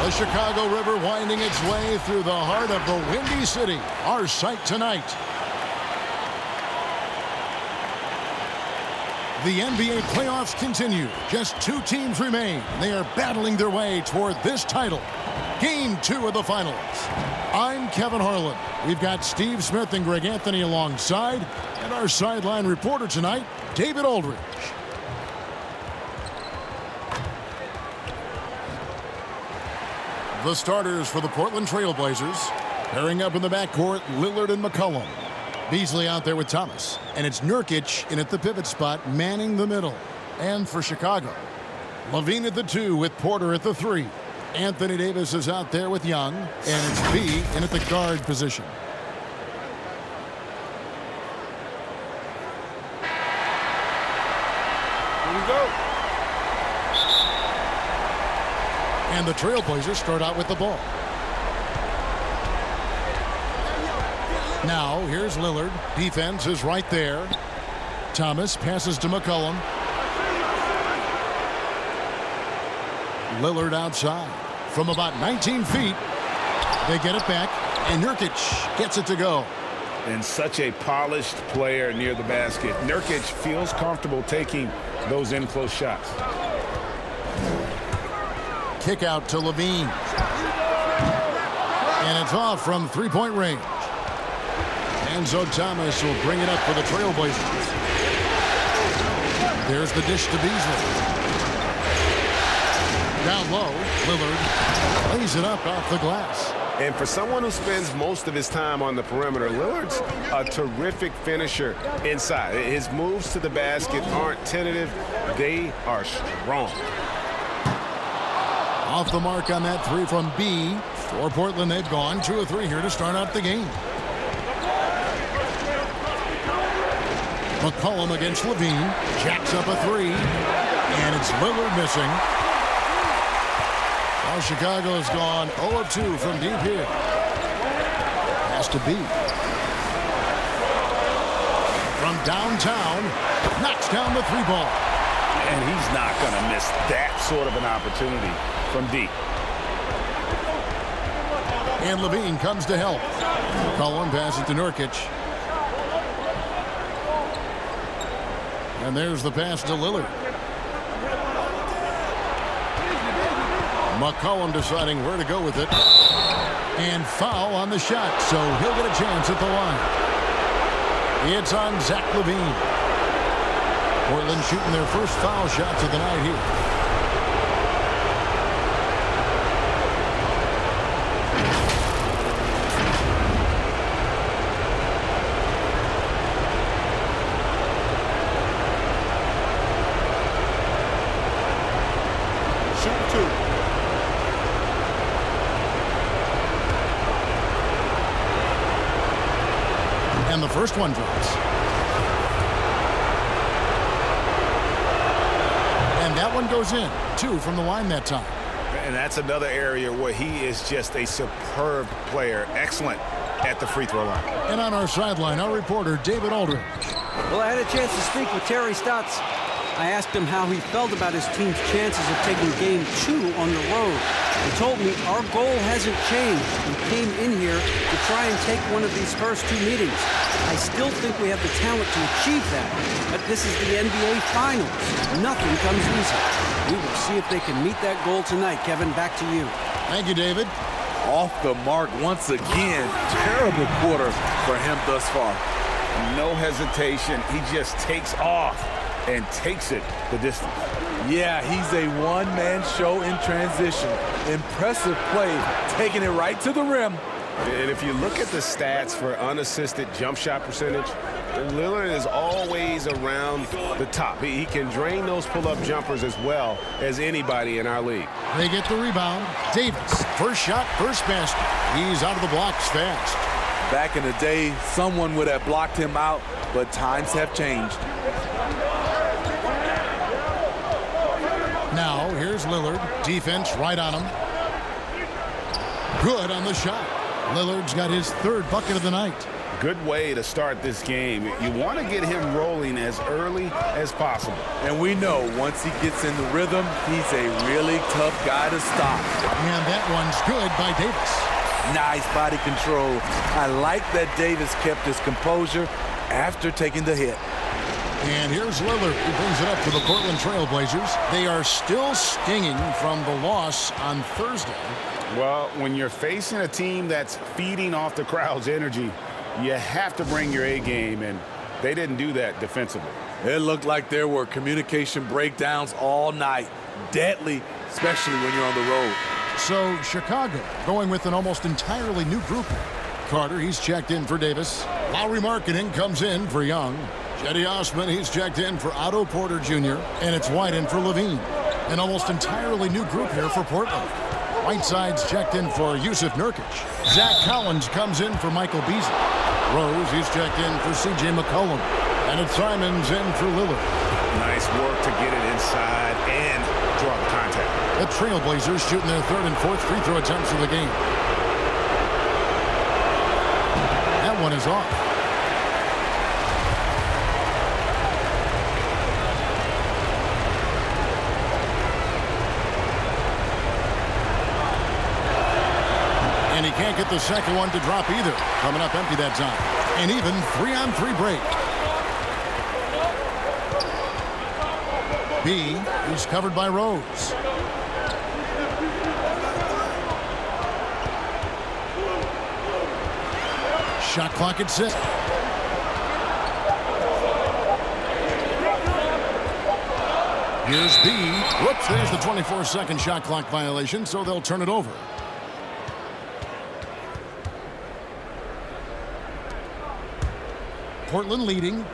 The Chicago River winding its way through the heart of the Windy City. Our sight tonight. The NBA playoffs continue. Just 2 teams remain. They are battling their way toward this title. Game 2 of the finals. I'm Kevin Harlan. We've got Steve Smith and Greg Anthony alongside. And our sideline reporter tonight, David Aldridge. The starters for the Portland Trail Blazers. Pairing up in the backcourt, Lillard and McCollum. Beasley out there with Thomas. And it's Nurkic in at the pivot spot, manning the middle. And for Chicago, Levine at the 2 with Porter at the 3. Anthony Davis is out there with Young. And it's B in at the guard position. Here we go. And the Trailblazers start out with the ball. Now, here's Lillard. Defense is right there. Thomas passes to McCollum. Lillard outside. From about 19 feet, they get it back, and Nurkic gets it to go. And such a polished player near the basket. Nurkic feels comfortable taking those in-close shots. Kick out to Levine. And it's off from three-point range. Enzo Thomas will bring it up for the Trailblazers. There's the dish to Beasley. Down low, Lillard lays it up off the glass. And for someone who spends most of his time on the perimeter, Lillard's a terrific finisher inside. His moves to the basket aren't tentative. They are strong. Off the mark on that 3 from B. For Portland, they've gone 2 of 3 here to start out the game. McCollum against Levine. Jacks up a 3. And it's Lillard missing. Well, Chicago's gone 0 of 2 from deep here. Has to be. From downtown, knocks down the 3 ball. And he's not going to miss that sort of an opportunity from deep. And Levine comes to help. McCollum passes to Nurkic. And there's the pass to Lillard. McCollum deciding where to go with it. And foul on the shot, so he'll get a chance at the line. It's on Zach Levine. Portland shooting their first foul shots of the night here. And the first one drops. And that one goes in. 2 from the line that time. And that's another area where he is just a superb player. Excellent at the free throw line. And on our sideline, our reporter, David Aldridge. Well, I had a chance to speak with Terry Stotts. I asked him how he felt about his team's chances of taking game 2 on the road. He told me our goal hasn't changed. We came in here to try and take one of these first 2 meetings. I still think we have the talent to achieve that. But this is the NBA Finals. Nothing comes easy. We will see if they can meet that goal tonight. Kevin, back to you. Thank you, David. Off the mark once again. Terrible quarter for him thus far. No hesitation. He just takes off and takes it the distance. Yeah, he's a one-man show in transition. Impressive play, taking it right to the rim. And if you look at the stats for unassisted jump shot percentage, Lillard is always around the top. He can drain those pull-up jumpers as well as anybody in our league. They get the rebound. Davis, first shot, first basket. He's out of the blocks fast. Back in the day, someone would have blocked him out, but times have changed. Now, here's Lillard. Defense right on him. Good on the shot. Lillard's got his 3rd bucket of the night. Good way to start this game. You want to get him rolling as early as possible. And we know once he gets in the rhythm, he's a really tough guy to stop. And that one's good by Davis. Nice body control. I like that Davis kept his composure after taking the hit. And here's Lillard, who brings it up to the Portland Trail Blazers. They are still stinging from the loss on Thursday. Well, when you're facing a team that's feeding off the crowd's energy, you have to bring your A game, and they didn't do that defensively. It looked like there were communication breakdowns all night. Deadly, especially when you're on the road. So Chicago going with an almost entirely new group. Carter, he's checked in for Davis. Lauri Markkanen comes in for Young. Cedi Osman, he's checked in for Otto Porter Jr. And it's White in for Levine. An almost entirely new group here for Portland. Whiteside's checked in for Yusuf Nurkic. Zach Collins comes in for Michael Beasley. Rose, he's checked in for C.J. McCollum. And it's Simons in for Lillard. Nice work to get it inside and draw the contact. The Trailblazers shooting their third and fourth free throw attempts of the game. That one is off. And he can't get the second one to drop either. Coming up empty that time. And even 3-on-3 break. B is covered by Rose. Shot clock at 6. Here's B. Whoops, there's the 24-second shot clock violation, so they'll turn it over. Portland leading.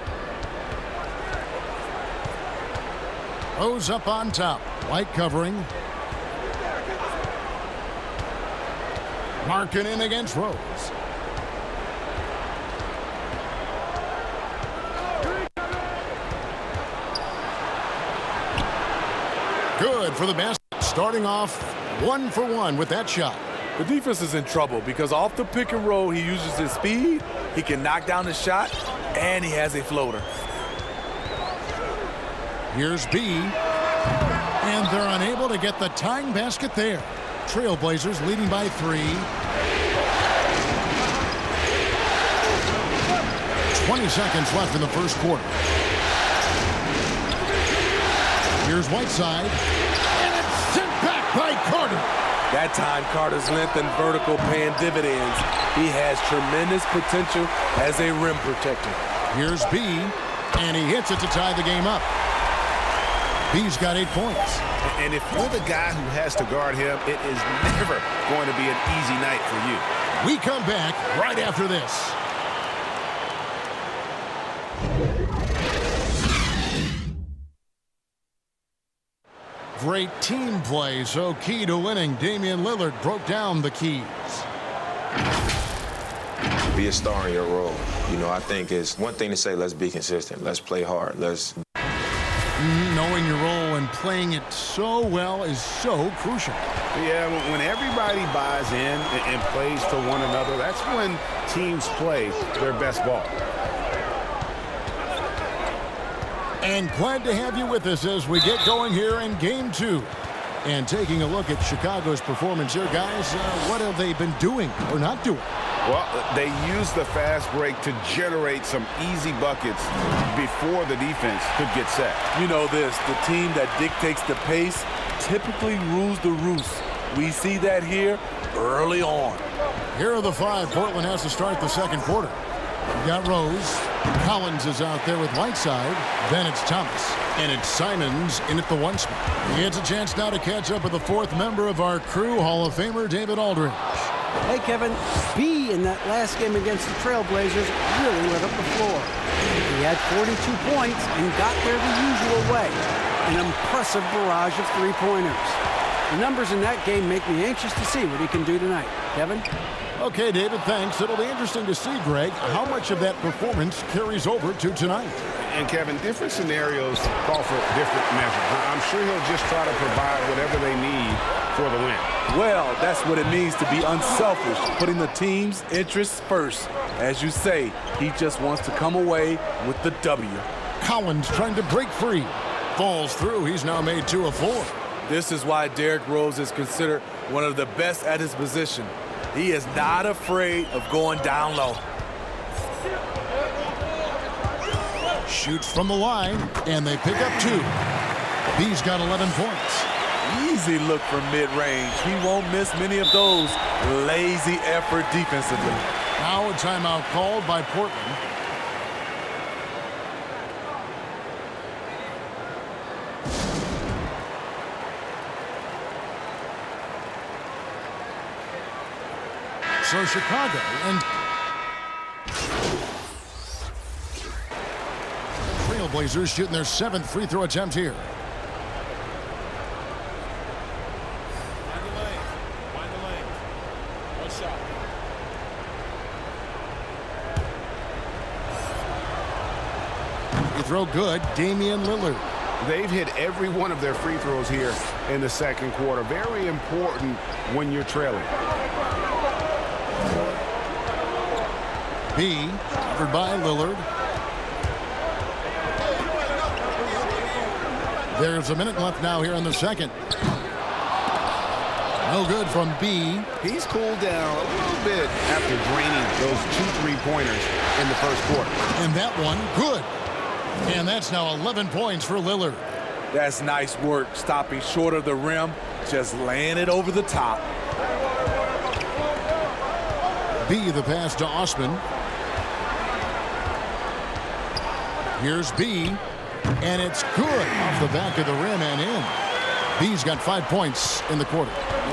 Rose up on top. White covering. Markkanen against Rose. Good for the basket. Starting off 1 for 1 with that shot. The defense is in trouble because off the pick and roll, he uses his speed, he can knock down the shot, and he has a floater. Here's B. And they're unable to get the tying basket there. Trailblazers leading by 3. 20 seconds left in the first quarter. Here's Whiteside. And it's sent back by Carter. That time, Carter's length and vertical paying dividends. He has tremendous potential as a rim protector. Here's B. And he hits it to tie the game up. B's got 8 points. And if you're the guy who has to guard him, it is never going to be an easy night for you. We come back right after this. Great team play, so key to winning. Damian Lillard broke down the keys. Be a star in your role. You know, I think it's one thing to say, let's be consistent. Let's play hard. Knowing your role and playing it so well is so crucial. Yeah, when everybody buys in and plays for one another, that's when teams play their best ball. And glad to have you with us as we get going here in Game 2. And taking a look at Chicago's performance here, guys, what have they been doing or not doing? Well, they use the fast break to generate some easy buckets before the defense could get set. You know this, the team that dictates the pace typically rules the roost. We see that here early on. Here are the 5 Portland has to start the second quarter. We've got Rose. Collins is out there with Whiteside. Then it's Thomas. And it's Simons in at the 1 spot. He gets a chance now to catch up with the 4th member of our crew, Hall of Famer David Aldridge. Hey, Kevin, B in that last game against the Trailblazers really lit up the floor. He had 42 points and got there the usual way. An impressive barrage of three-pointers. The numbers in that game make me anxious to see what he can do tonight. Kevin? Okay, David, thanks. It'll be interesting to see, Greg, how much of that performance carries over to tonight. And, Kevin, different scenarios call for different measures. I'm sure he'll just try to provide whatever they need for the win. Well, that's what it means to be unselfish, putting the team's interests first. As you say, he just wants to come away with the W. Collins trying to break free. Falls through. He's now made 2 of 4. This is why Derrick Rose is considered one of the best at his position. He is not afraid of going down low. Shoots from the line, and they pick up 2. B's got 11 points. Easy look from mid-range. He won't miss many of those. Lazy effort defensively. Now a timeout called by Portland. So Chicago and Trailblazers shooting their 7th free throw attempt here. Throw good, Damian Lillard. They've hit every one of their free throws here in the second quarter. Very important when you're trailing. B, covered by Lillard. There's a minute left now here in the second. No good from B. He's cooled down a little bit after draining those 2 3-pointers in the first quarter. And that one, good. And that's now 11 points for Lillard. That's nice work, stopping short of the rim, just laying it over the top. B, the pass to Osman. Here's B, and it's good off the back of the rim and in. B's got 5 points in the quarter.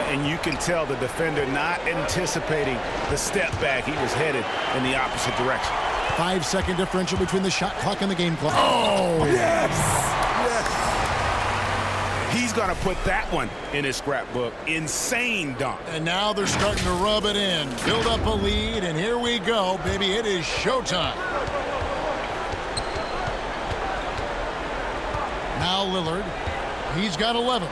And you can tell the defender not anticipating the step back. He was headed in the opposite direction. 5-second differential between the shot clock and the game clock. Oh, Yes! He's going to put that one in his scrapbook. Insane dunk. And now they're starting to rub it in. Build up a lead, and here we go, baby. It is showtime. Now Lillard. He's got 11.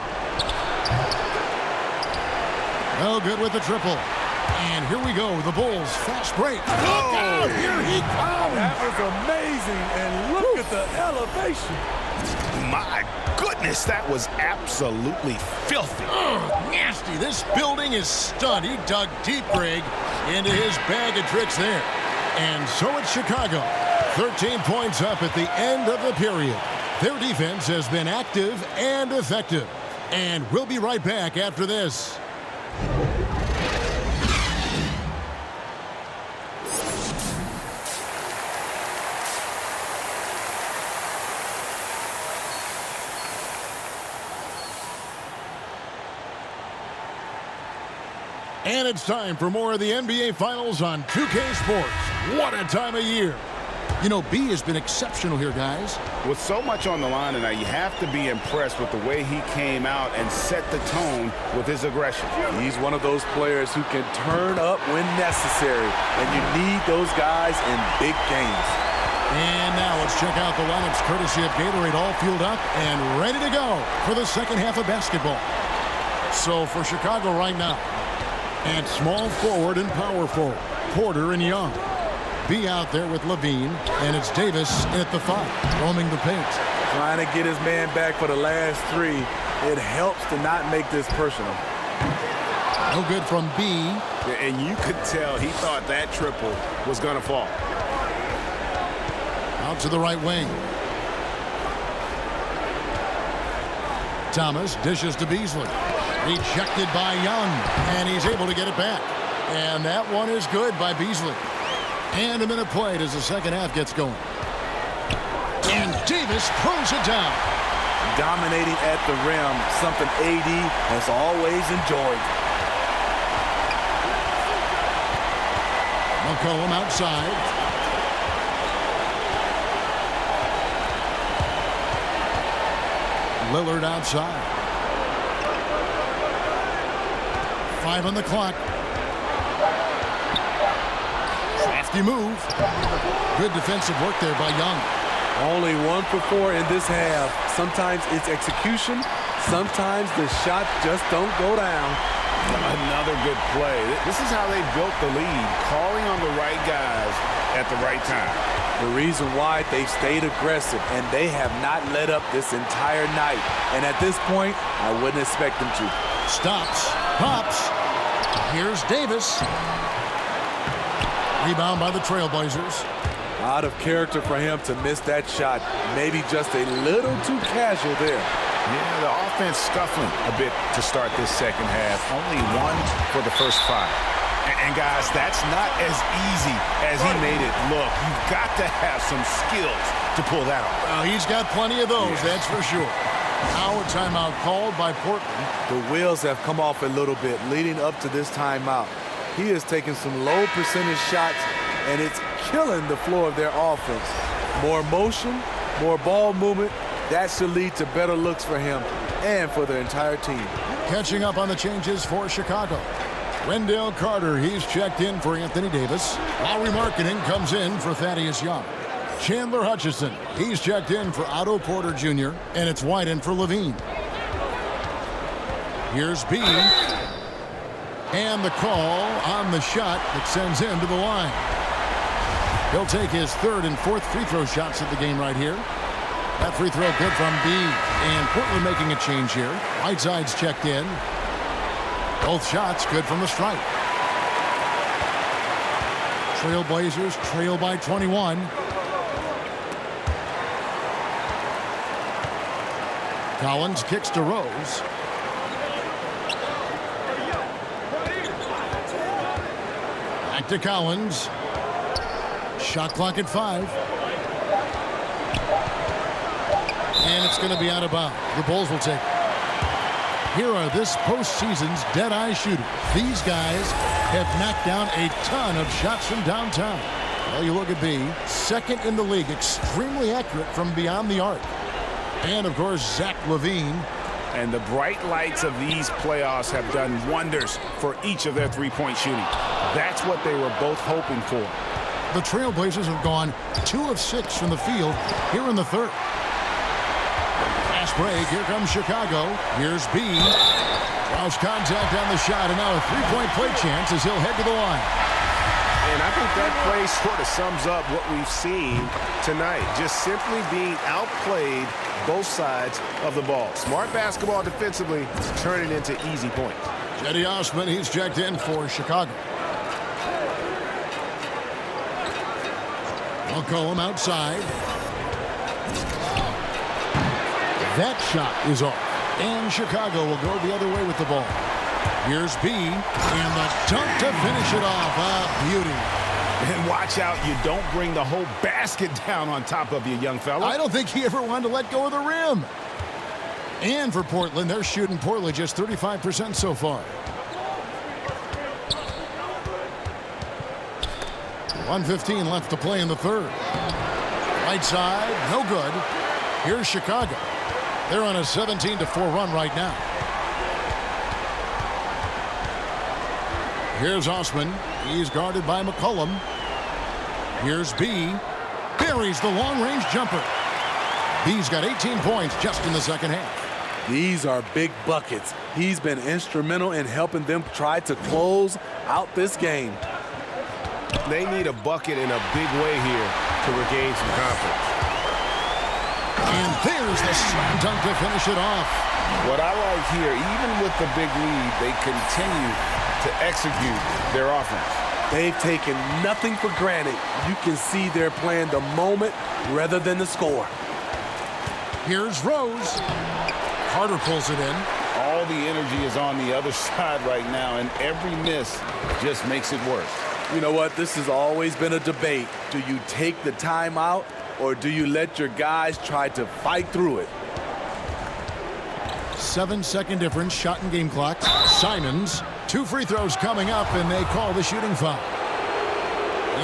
No good with the triple. And here we go, the Bulls fast break. Look out, here he comes. That was amazing, and look at the elevation. My goodness, that was absolutely filthy. Nasty. This building is stunned. He dug deep, Greg, into his bag of tricks there. And so it's Chicago. 13 points up at the end of the period. Their defense has been active and effective. And we'll be right back after this. And it's time for more of the NBA Finals on 2K Sports. What a time of year. You know, B has been exceptional here, guys. With so much on the line tonight, you have to be impressed with the way he came out and set the tone with his aggression. He's one of those players who can turn up when necessary, and you need those guys in big games. And now let's check out the lineups courtesy of Gatorade, all fueled up and ready to go for the second half of basketball. So for Chicago right now, at small forward and power forward, Porter and Young. B out there with Levine, and it's Davis at the 5, roaming the paint. Trying to get his man back for the last 3. It helps to not make this personal. No good from B. And you could tell he thought that triple was going to fall. Out to the right wing. Thomas dishes to Beasley. Rejected by Young, and he's able to get it back. And that one is good by Beasley. And a minute played as the second half gets going. And Davis throws it down. Dominating at the rim, something AD has always enjoyed. McCollum outside. Lillard outside. 5 on the clock. Crafty move. Good defensive work there by Young. Only 1 for 4 in this half. Sometimes it's execution. Sometimes the shot just don't go down. Another good play. This is how they built the lead, calling on the right guys at the right time. The reason why they stayed aggressive, and they have not let up this entire night. And at this point, I wouldn't expect them to. Stops, pops. Here's Davis. Rebound by the Trailblazers. Out of character for him to miss that shot. Maybe just a little too casual there. Yeah, the offense scuffling a bit to start this second half. Only 1 for the first 5. And guys, that's not as easy as he made it look. You've got to have some skills to pull that off. He's got plenty of those, that's for sure. Now a timeout called by Portland. The wheels have come off a little bit leading up to this timeout. He is taking some low percentage shots, and it's killing the flow of their offense. More motion, more ball movement. That should lead to better looks for him and for their entire team. Catching up on the changes for Chicago. Wendell Carter, he's checked in for Anthony Davis. Lauri Markkanen comes in for Thaddeus Young. Chandler Hutchison, he's checked in for Otto Porter Jr., and it's Whiten for Levine. Here's B. And the call on the shot that sends him to the line. He'll take his 3rd and 4th free throw shots of the game right here. That free throw good from B. And Portland making a change here. Whiteside's checked in. Both shots good from the stripe. Trailblazers trail by 21. Collins kicks to Rose. Back to Collins. Shot clock at 5. And it's going to be out of bounds. The Bulls will take it. Here are this postseason's dead-eye shooters. These guys have knocked down a ton of shots from downtown. Well, you look at B, 2nd in the league, extremely accurate from beyond the arc. And, of course, Zach LaVine. And the bright lights of these playoffs have done wonders for each of their three-point shooting. That's what they were both hoping for. The Trailblazers have gone 2 of 6 from the field here in the 3rd. Fast break. Here comes Chicago. Here's B. Draws contact on the shot, and now a three-point play chance as he'll head to the line. And I think that play sort of sums up what we've seen tonight. Just simply being outplayed both sides of the ball. Smart basketball defensively, turning into easy points. Cedi Osman, he's checked in for Chicago. McCollum outside. That shot is off. And Chicago will go the other way with the ball. Here's B. And the dunk to finish it off. Beauty. And watch out, you don't bring the whole basket down on top of you, young fella. I don't think he ever wanted to let go of the rim. And for Portland, they're shooting poorly, just 35% so far. 1:15 left to play in the 3rd. Right side, no good. Here's Chicago. They're on a 17-4 run right now. Here's Osman. He's guarded by McCollum. Here's B. Buries the long-range jumper. B's got 18 points just in the second half. These are big buckets. He's been instrumental in helping them try to close out this game. They need a bucket in a big way here to regain some confidence. And there's the slam dunk to finish it off. What I like here, even with the big lead, they continue to execute their offense. They've taken nothing for granted. You can see they're playing the moment rather than the score. Here's Rose. Carter pulls it in. All the energy is on the other side right now, and every miss just makes it worse. You know what? This has always been a debate. Do you take the timeout, or do you let your guys try to fight through it? 7-second difference, shot and game clock. Simons, 2 free throws coming up, and they call the shooting foul.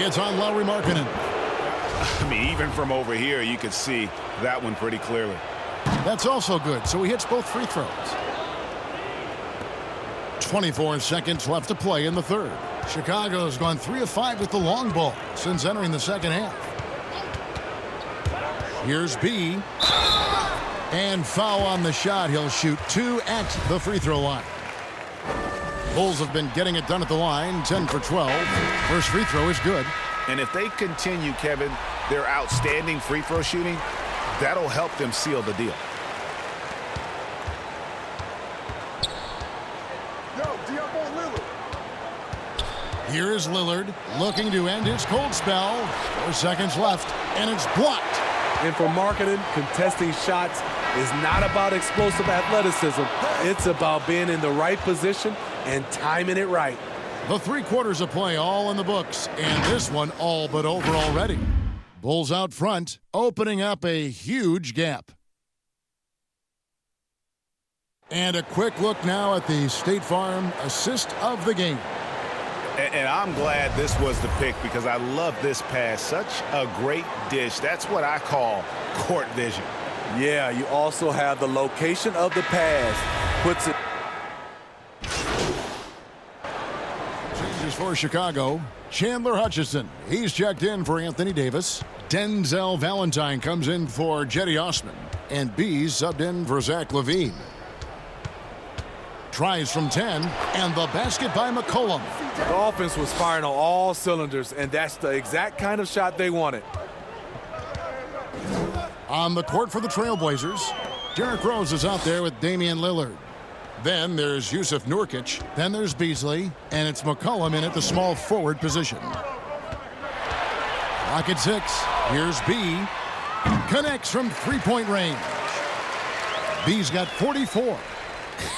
It's on Lauri Markkanen. I mean, even from over here, you could see that one pretty clearly. That's also good, so he hits both free throws. 24 seconds left to play in the 3rd. Chicago's gone 3 of 5 with the long ball since entering the second half. Here's B. And foul on the shot. He'll shoot 2 at the free throw line. Bulls have been getting it done at the line, 10 for 12. First free throw is good. And if they continue, Kevin, their outstanding free throw shooting, that'll help them seal the deal. Here is Lillard looking to end his cold spell. 4 seconds left, and it's blocked. And for marketing, contesting shots is not about explosive athleticism. It's about being in the right position and timing it right. The 3 quarters of play all in the books, and this one all but over already. Bulls out front, opening up a huge gap. And a quick look now at the State Farm assist of the game. And I'm glad this was the pick because I love this pass. Such a great dish. That's what I call court vision. Yeah, you also have the location of the pass. Puts it. Changes for Chicago. Chandler Hutchison. He's checked in for Anthony Davis. Denzel Valentine comes in for Jetty Osman. And B's subbed in for Zach LaVine. Tries from 10, and the basket by McCollum. The offense was firing on all cylinders, and that's the exact kind of shot they wanted. On the court for the Trailblazers, Derrick Rose is out there with Damian Lillard. Then there's Yusuf Nurkic. Then there's Beasley, and it's McCollum in at the small forward position. Rocket 6. Here's B. Connects from three-point range. B's got 44.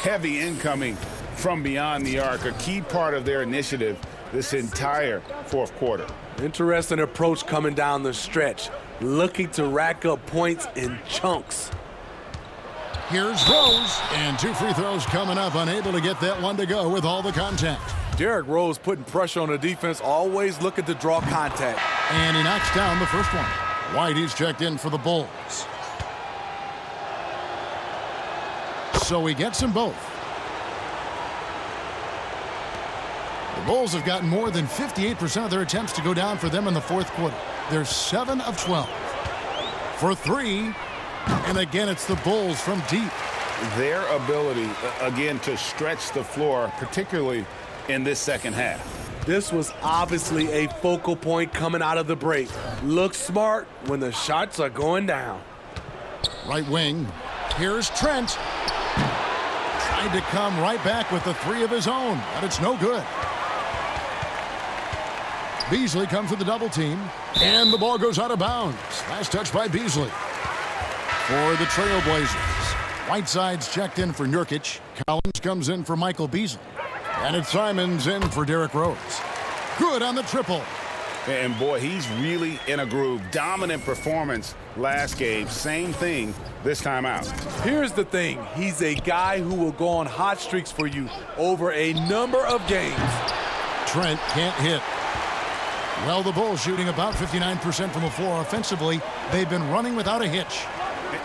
Heavy incoming from beyond the arc, a key part of their initiative this entire fourth quarter. Interesting approach coming down the stretch, looking to rack up points in chunks. Here's Rose, and 2 free throws coming up, unable to get that one to go with all the contact. Derrick Rose putting pressure on the defense, always looking to draw contact. And he knocks down the first one. Whitey's checked in for the Bulls. So he gets them both. The Bulls have gotten more than 58% of their attempts to go down for them in the fourth quarter. They're 7 of 12. For 3, and again it's the Bulls from deep. Their ability, again, to stretch the floor, particularly in this second half. This was obviously a focal point coming out of the break. Look smart when the shots are going down. Right wing. Here's Trent. Tried to come right back with the 3 of his own, but it's no good. Beasley comes with the double team, and the ball goes out of bounds. Last touch by Beasley. For the Trailblazers, Whiteside's checked in for Nurkic. Collins comes in for Michael Beasley. And it's Simons in for Derrick Rose. Good on the triple. And boy, he's really in a groove. Dominant performance last game. Same thing this time out. Here's the thing. He's a guy who will go on hot streaks for you over a number of games. Trent can't hit. Well, the Bulls shooting about 59% from the floor offensively. They've been running without a hitch.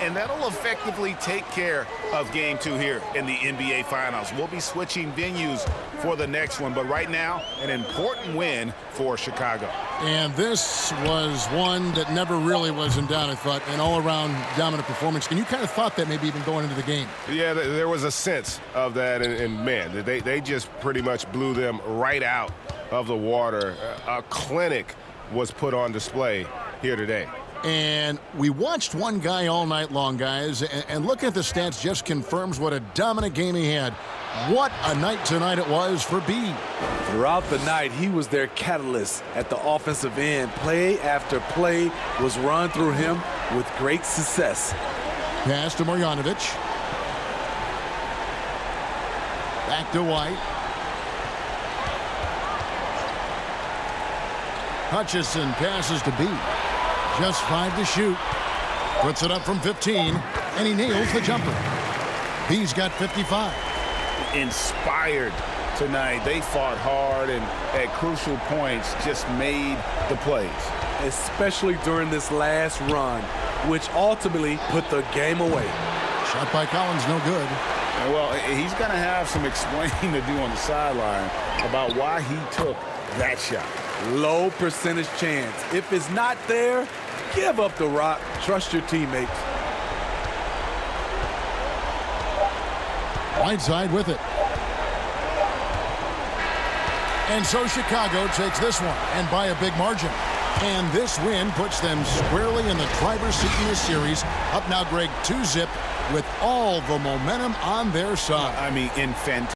And that'll effectively take care of game 2 here in the NBA Finals. We'll be switching venues for the next one, but right now, an important win for Chicago. And this was one that never really was in doubt, I thought, an all-around dominant performance. And you kind of thought that maybe even going into the game. Yeah, there was a sense of that, and man, they just pretty much blew them right out of the water. A clinic was put on display here today. And we watched one guy all night long, guys, and looking at the stats just confirms what a dominant game he had. What a night tonight it was for B. Throughout the night, he was their catalyst at the offensive end. Play after play was run through him with great success. Pass to Marjanovic. Back to White. Hutchison passes to B. Just 5 to shoot. Puts it up from 15, and he nails the jumper. B's got 55. Inspired tonight. They fought hard and at crucial points just made the plays. Especially during this last run, which ultimately put the game away. Shot by Collins, no good. Well, he's going to have some explaining to do on the sideline about why he took that shot. Low percentage chance. If it's not there, give up the rock. Trust your teammates. Whiteside with it. And so Chicago takes this one, and by a big margin. And this win puts them squarely in the driver's seat in this series. Up now, Greg, 2-zip with all the momentum on their side. I mean, in fantastic.